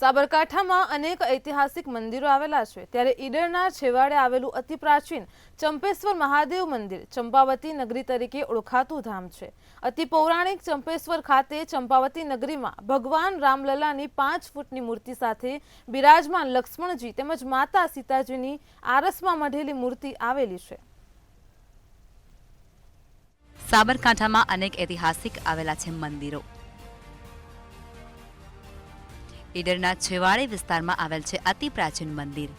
સાબરકાંઠામાં અનેક ઐતિહાસિક મંદિરો આવેલા છે, ત્યારે ઈડરના છેવાડે આવેલું અતિ પ્રાચીન ચંપેશ્વર મહાદેવ મંદિર ચંપાવતી નગરી તરીકે ઓળખાતું ધામ છે। અતિ પૌરાણિક ચંપેશ્વર ખાતે ચંપાવતી નગરીમાં ભગવાન રામલલાની 5 ફૂટની મૂર્તિ સાથે બિરાજમાન લક્ષ્મણજી તેમજ માતા સીતાજીની આરસમાં મઢેલી મૂર્તિ આવેલી છે। સાબરકાંઠામાં અનેક ઐતિહાસિક આવેલા છે મંદિરો। ઈડરના છેવાડે વિસ્તારમાં આવેલ છે અતિ પ્રાચીન મંદિર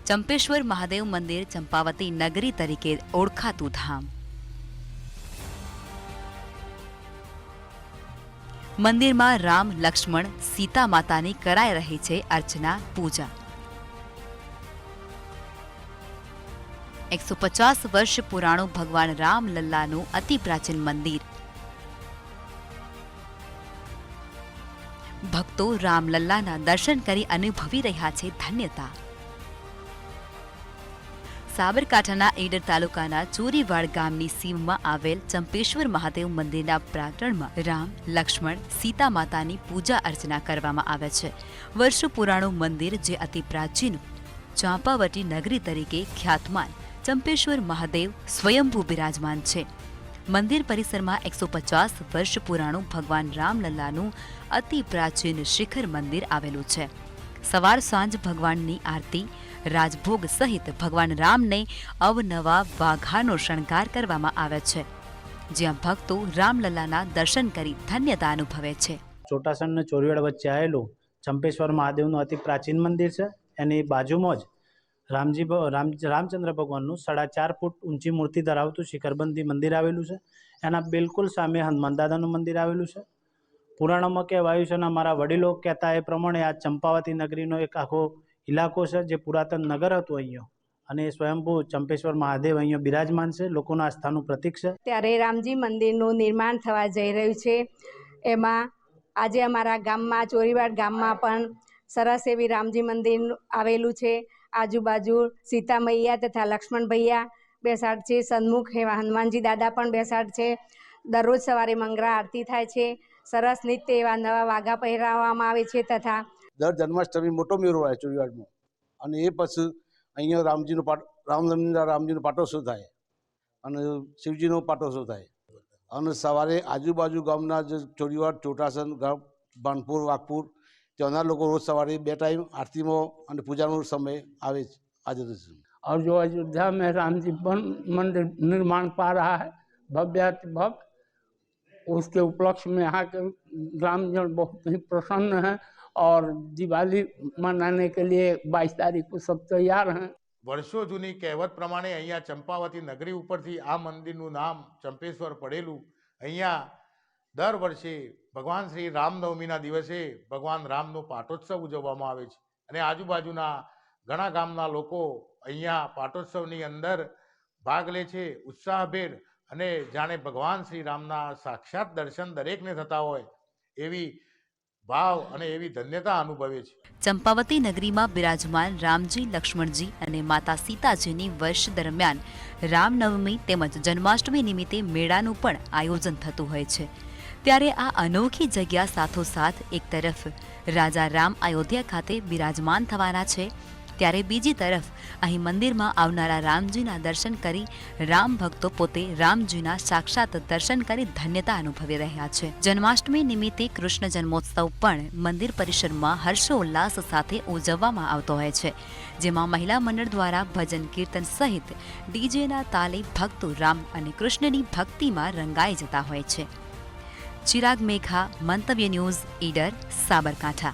ચંપેશ્વર મહાદેવ મંદિર ચંપાવતી નગરી તરીકે ઓળખાતું ધામ। મંદિરમાં રામ લક્ષ્મણ સીતા માતાની કરાઈ રહી છે અર્ચના પૂજા। 150 વર્ષ પુરાણું ભગવાન રામલલ્લાનું અતિ પ્રાચીન મંદિર। ભક્તો રામલલ્લાના દર્શન કરી અનુભવી રહ્યા છે ધન્યતા। સાબરકાંઠાના ઈડર તાલુકાના ચોરીવાડ ગામની સીમમાં આવેલ ચંપેશ્વર મહાદેવ મંદિરના પ્રાંગણમાં રામ લક્ષ્મણ સીતા માતાની પૂજા અર્ચના કરવામાં આવે છે। વર્ષો પુરાણું મંદિર જે અતિ પ્રાચીન ચાંપાવટી નગરી તરીકે ખ્યાતમાન ચંપેશ્વર મહાદેવ સ્વયંભૂ બિરાજમાન છે। મંદિર પરિસરમાં 150 વર્ષ પુરાણું ભગવાન રામલલ્લાનું અતિ પ્રાચીન શિખર મંદિર આવેલું છે। સવાર સાંજ ભગવાનની આરતી રાજભોગ સહિત ભગવાન રામને અવનવા વાઘાનો શણગાર કરવામાં આવે છે, જ્યાં ભક્તો રામલલ્લાના દર્શન કરી ધન્યતા અનુભવે છે। ચોટાસણ અને ચોરીવાડ વચ્ચે આવેલું ચંપેશ્વર મહાદેવનું અતિ પ્રાચીન મંદિર છે। એની બાજુમાં જ રામચંદ્ર ભગવાનનું 4.5 ફૂટ ઊંચી મૂર્તિ ધરાવતું શિખરબંધી મંદિર આવેલું છે। એના બિલકુલ સામે હનુમાન દાદાનું મંદિર આવેલું છે। પુરાણોમાં કહેવાયું છે અને અમારા વડીલો કહેતા એ પ્રમાણે આ ચંપાવતી નગરીનો એક આખો ઇલાકો છે, જે પુરાતન નગર હતું અહીંયા, અને સ્વયંભૂ ચંપેશ્વર મહાદેવ અહીંયા બિરાજમાન છે, લોકોના આસ્થાનું પ્રતીક છે। ત્યારે રામજી મંદિરનું નિર્માણ થવા જઈ રહ્યું છે। એમાં આજે અમારા ગામમાં ચોરીવાડ ગામમાં પણ સરસ એવી રામજી મંદિર આવેલું છે। આજુબાજુ સીતા મૈયા તથા લક્ષ્મણ ભૈયા બેસાડ છે, સન્મુખ એવા હનુમાનજી દાદા પણ બેસાડ છે। દરરોજ સવારે મંગળા આરતી થાય છે। સરસ નિત્ય એવા નવા વાઘા પહેરાવવામાં આવે છે તથા દર જન્માષ્ટમી મોટો મેળો આવે ચોરીવાડમાં, અને એ પછી અહીંયા રામજીનો પાટોત્સવ થાય અને શિવજીનો પાટોત્સવ થાય, અને સવારે આજુબાજુ ગામના જે ચોરીવાડ ચોટાસન ગામ બાનપુર વાઘપુર ત્યાંના લોકો રોજ સવારે 2 ટાઈમ આરતીમાં અને પૂજાનો સમય આવે આજે। और जो अयोध्या में राम जी मंदिर निर्माण पा रहा है भव्य, उसके उपलक्ष्य में यहाँ के ग्रामजन बहुत ही प्रसन्न हैं और दिवाली मनाने के लिए 22 तारीख को सब तैयार हैं। વર્ષો જૂની કહેવત પ્રમાણે અહીંયા ચંપાવતી નગરી ઉપરથી આ મંદિરનું નામ ચંપેશ્વર પડેલું। અહીંયા દર વર્ષે ભગવાન શ્રી રામનવમીના દિવસે ભગવાન રામનો પાટોત્સવ ઉજવવામાં આવે છે, અને આજુબાજુના ઘણા ગામના લોકો અહીંયા પાટોત્સવની અંદર ભાગ લે છે ઉત્સાહભેર, અને જાણે ભગવાન શ્રી રામના સાક્ષાત દર્શન દરેકને થતા હોય એવી ભાવ અને એવી ધન્યતા અનુભવે છે। ચંપાવતી નગરીમાં બિરાજમાન રામજી લક્ષ્મણજી અને માતા સીતાજીની વર્ષ દરમિયાન રામનવમી તેમજ જન્માષ્ટમી નિમિત્તે મેળાનું પણ આયોજન થતું હોય છે। ત્યારે આ અનોખી જગ્યા સાથોસાથ એક તરફ રાજા રામ અયોધ્યા ખાતે બિરાજમાન થવાના છે, ત્યારે બીજી તરફ અહીં મંદિરમાં આવનારા રામજીના દર્શન કરી રામ ભક્તો પોતે રામજીના સાક્ષાત દર્શન કરી ધન્યતા અનુભવી રહ્યા છે। જન્માષ્ટમી નિમિત્તે કૃષ્ણ જન્મોત્સવ પણ મંદિર પરિસરમાં હર્ષોલ્લાસ સાથે ઉજવવામાં આવતો હોય છે, જેમાં મહિલા મંડળ દ્વારા ભજન કીર્તન સહિત ડીજેના તાલે ભક્તો રામ અને કૃષ્ણની ભક્તિમાં રંગાઈ જતા હોય છે। ચિરાગ મેઘા, મંતવ્ય ન્યૂઝ, ઈડર, સાબરકાંઠા।